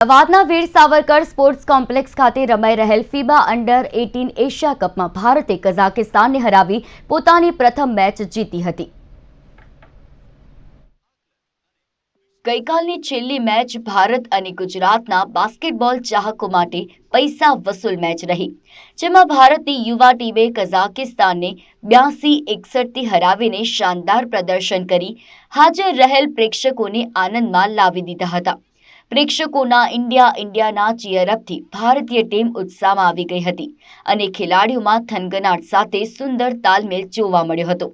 અમદાવાદના વીર Savarkar sports complex ખાતે રમાઈ રહેલ ફીબા અંડર-18 એશિયા કપમાં ભારતે કઝાકિસ્તાનને હરાવી પોતાની પ્રથમ મેચ જીતી હતી। ગઈકાલની છેલ્લી મેચ ભારત અને ગુજરાતના બાસ્કેટબોલ ચાહકો માટે પૈસા વસૂલ મેચ રહી, જેમાં ભારતની યુવા ટીમે કઝાકિસ્તાનને 82-61થી હરાવીને શાનદાર પ્રદર્શન કરી હાજર રહેલ પ્રેક્ષકોને આનંદમાં લાવી દીધા હતા। પ્રેક્ષકોના ઇન્ડિયાના ચીયરઅપથી ભારતીય ટીમ ઉત્સાહમાં આવી ગઈ હતી અને ખેલાડીઓમાં થનગનાટ સાથે સુંદર તાલમેલ જોવા મળ્યો હતો।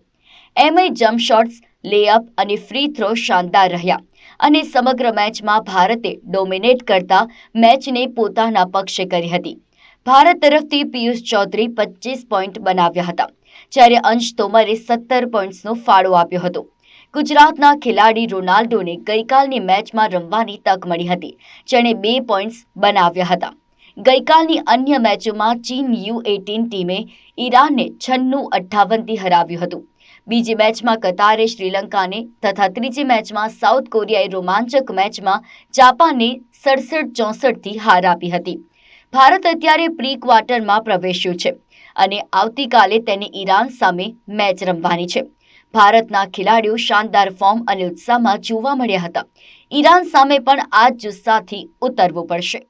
એમઆઈ જમ્પ શોટ્સ, લેઅપ અને ફ્રી થ્રો શાનદાર રહ્યા અને સમગ્ર મેચમાં ભારતે ડોમિનેટ કરતા મેચને પોતાના પક્ષે કરી હતી। ભારત તરફથી પિયુષ ચૌધરી 25 પોઈન્ટ બનાવ્યા હતા, જ્યારે અંશ તોમરે 17 પોઈન્ટ્સનો ફાળો આપ્યો હતો। ગુજરાતના ખેલાડી રોનાલ્ડોને ગઈકાલની મેચમાં રમવાની તક મળી હતી, જેણે 2 પોઈન્ટ્સ બનાવ્યા હતા। ગઈકાલની અન્ય મેચોમાં ચીન U18 ટીમે ઈરાનને 96-58થી હરાવ્યું હતું। બીજી મેચમાં કતારે શ્રીલંકાને તથા ત્રીજી મેચમાં સાઉથ કોરિયાએ રોમાંચક મેચમાં જાપાનને 67-64થી હાર આપી હતી। ભારત અત્યારે પ્રી ક્વાર્ટરમાં પ્રવેશ્યું છે અને આવતીકાલે તેને ઈરાન સામે મેચ રમવાની છે। ભારતના ખેલાડીઓ શાનદાર ફોર્મ અને ઉત્સાહમાં જોવા મળ્યા હતા। ઈરાન સામે પણ આ જ જુસ્સાથી ઉતરવું પડશે।